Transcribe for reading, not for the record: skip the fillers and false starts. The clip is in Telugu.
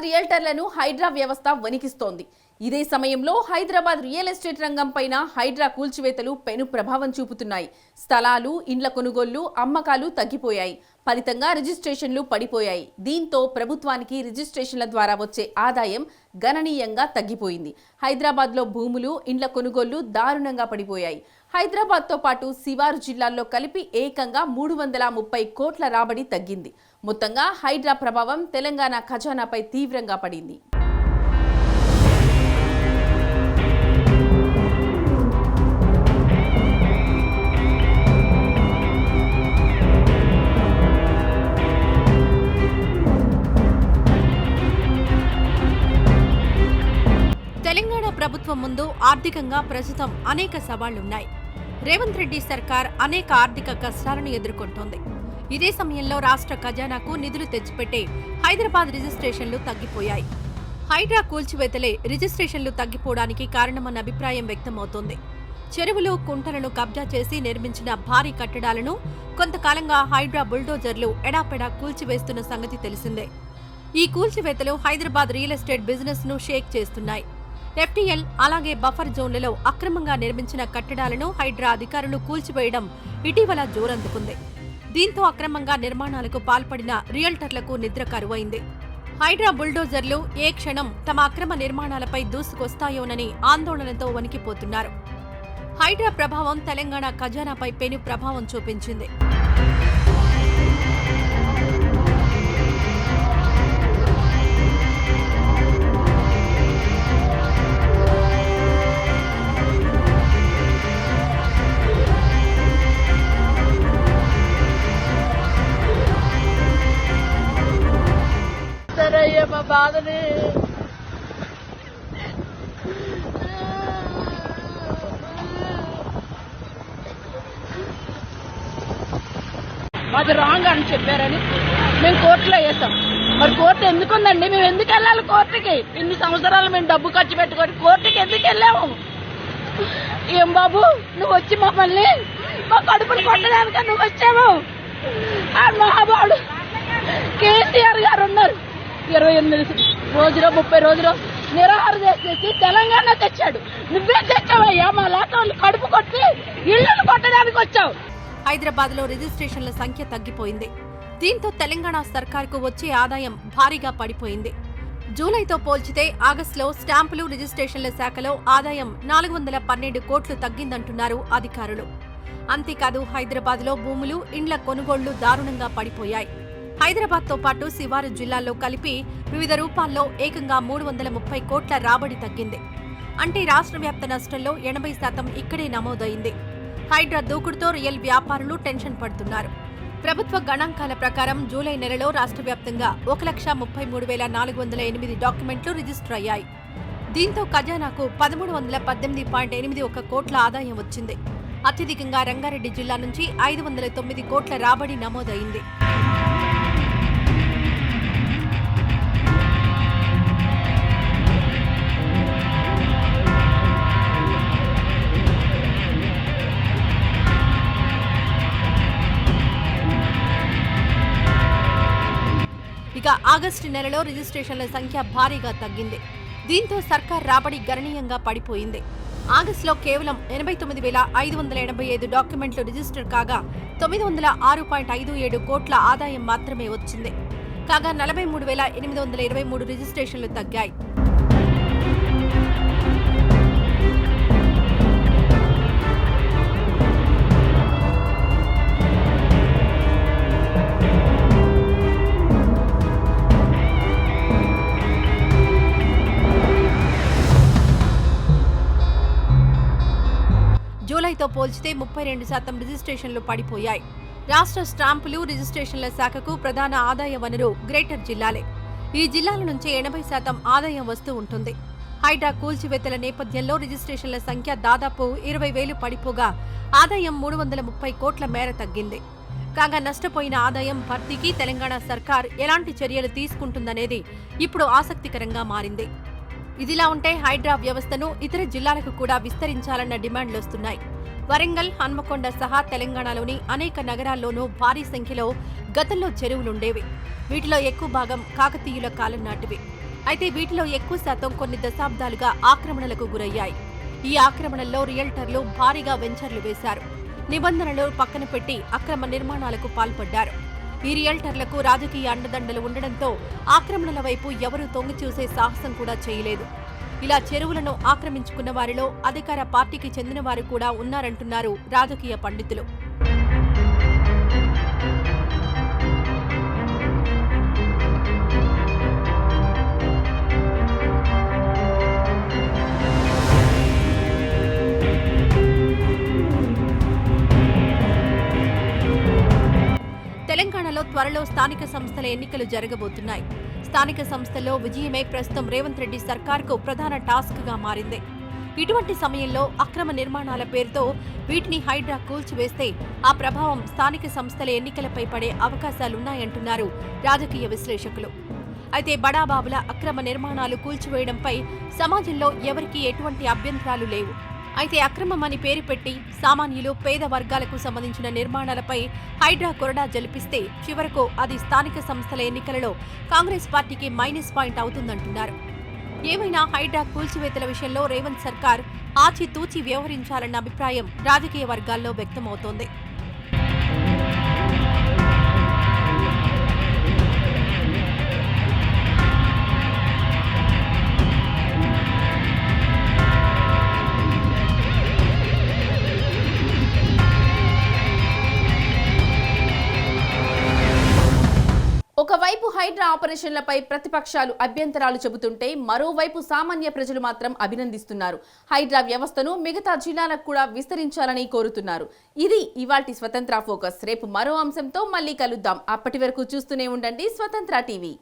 హైదరాబాద్ రియల్టర్లను హైడ్రా వ్యవస్థ వణికిస్తోంది. ఇదే సమయంలో హైదరాబాద్ రియల్ ఎస్టేట్ రంగం పైన హైడ్రా కూల్చివేతలు పెను ప్రభావం చూపుతున్నాయి. స్థలాలు, ఇండ్ల కొనుగోళ్లు, అమ్మకాలు తగ్గిపోయాయి. ఫలితంగా రిజిస్ట్రేషన్లు పడిపోయాయి. దీంతో ప్రభుత్వానికి రిజిస్ట్రేషన్ల ద్వారా వచ్చే ఆదాయం గణనీయంగా తగ్గిపోయింది. హైదరాబాద్లో భూములు, ఇండ్ల కొనుగోళ్లు దారుణంగా పడిపోయాయి. హైదరాబాద్తో పాటు శివారు జిల్లాల్లో కలిపి ఏకంగా 330 కోట్ల రాబడి తగ్గింది. మొత్తంగా హైడ్రా ప్రభావం తెలంగాణ ఖజానాపై తీవ్రంగా పడింది. తెలంగాణ ప్రభుత్వం ముందు ఆర్థికంగా ప్రస్తుతం అనేక సవాళ్లున్నాయి. రేవంత్ రెడ్డి సర్కార్ అనేక ఆర్థిక కష్టాలను ఎదుర్కొంటోంది. ఇదే సమయంలో రాష్ట్ర ఖజానాకు నిధులు తెచ్చిపెట్టే హైదరాబాద్ రిజిస్ట్రేషన్లు తగ్గిపోయాయి. హైడ్రా కూల్చివేతలే రిజిస్ట్రేషన్లు తగ్గిపోవడానికి కారణమన్న అభిప్రాయం వ్యక్తమవుతోంది. చెరువులు, కుంటలను కబ్జా చేసి నిర్మించిన భారీ కట్టడాలను కొంతకాలంగా హైడ్రా బుల్డోజర్లు ఎడాపెడా కూల్చివేస్తున్న సంగతి తెలిసిందే. ఈ కూల్చివేతలు హైదరాబాద్ రియల్ ఎస్టేట్ బిజినెస్ ను షేక్ చేస్తున్నాయి. ఎఫ్టీఎల్ అలాగే బఫర్ జోన్లలో అక్రమంగా నిర్మించిన కట్టడాలను హైడ్రా అధికారులు కూల్చివేయడం ఇటీవల జోరందుకుంది. దీంతో అక్రమంగా నిర్మాణాలకు పాల్పడిన రియల్టర్లకు నిద్ర కరువైంది. హైడ్రా బుల్డోజర్లు ఏ క్షణం తమ అక్రమ నిర్మాణాలపై దూసుకొస్తాయోనని ఆందోళనతో వణికిపోతున్నారు. హైడ్రా ప్రభావం తెలంగాణ ఖజానాపై పెను ప్రభావం చూపించింది. మా బాధని మాది రాంగ్ అని చెప్పారని మేము కోర్టులో వేసాం. మరి కోర్టు ఎందుకుందండి? మేము ఎందుకు వెళ్ళాలి కోర్టుకి? ఇన్ని సంవత్సరాలు మేము డబ్బు ఖర్చు పెట్టుకొని కోర్టుకి ఎందుకు వెళ్ళాము? ఏం బాబు, నువ్వు వచ్చి మమ్మల్ని మా కడుపులు కొట్టడానికి నువ్వు వచ్చావు? ఆ మహాబాడు కేసీఆర్ గారు ఉన్నారు. 28 రోజులు 30 రోజులు నిరాహార చేసేసి తెలంగాణ తెచ్చాడు. నువ్వే తెచ్చావయ్యా, మా లాటోళ్ళు కడుపు కొట్టి ఇళ్లను కొట్టడానికి వచ్చావు. హైదరాబాద్ లో రిజిస్ట్రేషన్ల సంఖ్య తగ్గిపోయింది. దీంతో తెలంగాణ సర్కార్కు వచ్చే ఆదాయం భారీగా పడిపోయింది. జూలైతో పోల్చితే ఆగస్టులో స్టాంపులు, రిజిస్ట్రేషన్ల శాఖలో ఆదాయం 412 కోట్లు తగ్గిందంటున్నారు అధికారులు. అంతేకాదు హైదరాబాద్ లో భూములు, ఇండ్ల కొనుగోళ్లు దారుణంగా పడిపోయాయి. హైదరాబాద్తో పాటు శివారు జిల్లాల్లో కలిపి వివిధ రూపాల్లో ఏకంగా 330 కోట్ల రాబడి తగ్గింది. అంటే రాష్ట్ర వ్యాప్త నష్టంలో 80% ఇక్కడే నమోదైంది. హైడ్రా దూకుడుతో రియల్ వ్యాపారులు టెన్షన్ పడుతున్నారు. ప్రభుత్వ గణాంకాల ప్రకారం జూలై నెలలో రాష్ట్ర వ్యాప్తంగా 1,33,408 డాక్యుమెంట్లు రిజిస్టర్ అయ్యాయి. దీంతో ఖజానాకు 1318.81 కోట్ల ఆదాయం వచ్చింది. అత్యధికంగా రంగారెడ్డి జిల్లా నుంచి 509 కోట్ల రాబడి నమోదైంది. ఇక ఆగస్టు నెలలో రిజిస్ట్రేషన్ల సంఖ్య భారీగా తగ్గింది. దీంతో సర్కార్ రాబడి గణనీయంగా పడిపోయింది. ఆగస్టులో కేవలం 89,585 డాక్యుమెంట్లు రిజిస్టర్ కాగా 906.57 కోట్ల ఆదాయం మాత్రమే వచ్చింది. కాగా 43,823 రిజిస్ట్రేషన్లు తగ్గాయి. జూలైతో పోల్చితే 32% రిజిస్ట్రేషన్లు పడిపోయాయి. రాష్ట్ర స్టాంపులు, రిజిస్ట్రేషన్ల శాఖకు ప్రధాన ఆదాయ వనరు గ్రేటర్ జిల్లాలే. ఈ జిల్లాల నుంచే 80% ఆదాయం వస్తూ ఉంటుంది. హైడ్రా కూల్చివేతల నేపథ్యంలో రిజిస్ట్రేషన్ల సంఖ్య దాదాపు 20,000 పడిపోగా ఆదాయం 330 కోట్ల మేర తగ్గింది. కాగా నష్టపోయిన ఆదాయం భర్తీకి తెలంగాణ సర్కార్ ఎలాంటి చర్యలు తీసుకుంటుందనేది ఇప్పుడు ఆసక్తికరంగా మారింది. ఇదిలా ఉంటే హైడ్రా వ్యవస్థను ఇతర జిల్లాలకు కూడా విస్తరించాలన్న డిమాండ్లొస్తున్నాయి. వరంగల్, హన్మకొండ సహా తెలంగాణలోని అనేక నగరాల్లోనూ భారీ సంఖ్యలో గతంలో చెరువులుండేవి. వీటిలో ఎక్కువ భాగం కాకతీయుల కాలం నాటివి. అయితే వీటిలో ఎక్కువ శాతం కొన్ని దశాబ్దాలుగా ఆక్రమణలకు గురయ్యాయి. ఈ ఆక్రమణల్లో రియల్టర్లు భారీగా వెంచర్లు వేశారు. నిబంధనలు పక్కన పెట్టి అక్రమ నిర్మాణాలకు పాల్పడ్డారు. ఈ రియల్టర్లకు రాజకీయ అండదండలు ఉండడంతో ఆక్రమణల వైపు ఎవరూ తొంగి చూసే సాహసం కూడా చేయలేదు. ఇలా చెరువులను ఆక్రమించుకున్న వారిలో అధికార పార్టీకి చెందిన వారు కూడా ఉన్నారంటున్నారు రాజకీయ పండితులు. తెలంగాణలో త్వరలో స్థానిక సంస్థల ఎన్నికలు జరగబోతున్నాయి. స్థానిక సంస్థల్లో విజయమే ప్రస్తుతం రేవంత్ రెడ్డి సర్కార్కు ప్రధాన టాస్క్ గా మారింది. ఇటువంటి సమయంలో అక్రమ నిర్మాణాల పేరుతో వీటిని హైడ్రా కూల్చివేస్తే ఆ ప్రభావం స్థానిక సంస్థల ఎన్నికలపై పడే అవకాశాలున్నాయంటున్నారు రాజకీయ విశ్లేషకులు. అయితే బడాబాబుల అక్రమ నిర్మాణాలు కూల్చివేయడంపై సమాజంలో ఎవరికీ ఎటువంటి అభ్యంతరాలు లేవు. అయితే అక్రమమని పేరు పెట్టి సామాన్యులు, పేద వర్గాలకు సంబంధించిన నిర్మాణాలపై హైడ్రా కొరడా జలిపిస్తే చివరకు అది స్థానిక సంస్థల ఎన్నికలలో కాంగ్రెస్ పార్టీకి మైనస్ పాయింట్ అవుతుందంటున్నారు. ఏమైనా హైడ్రా కూల్చివేతల విషయంలో రేవంత్ సర్కార్ ఆచితూచి వ్యవహరించాలన్న అభిప్రాయం రాజకీయ వర్గాల్లో వ్యక్తమవుతోంది. ఒకవైపు హైడ్రా ఆపరేషన్లపై ప్రతిపక్షాలు అభ్యంతరాలు చెబుతుంటే మరోవైపు సామాన్య ప్రజలు మాత్రం అభినందిస్తున్నారు. హైడ్రా వ్యవస్థను మిగతా జిల్లాలకు కూడా విస్తరించాలని కోరుతున్నారు. ఇది ఇవాల్టి స్వతంత్ర ఫోకస్. రేపు మరో అంశంతో మళ్ళీ కలుద్దాం. అప్పటి వరకు చూస్తూనే ఉండండి స్వతంత్ర టీవీ.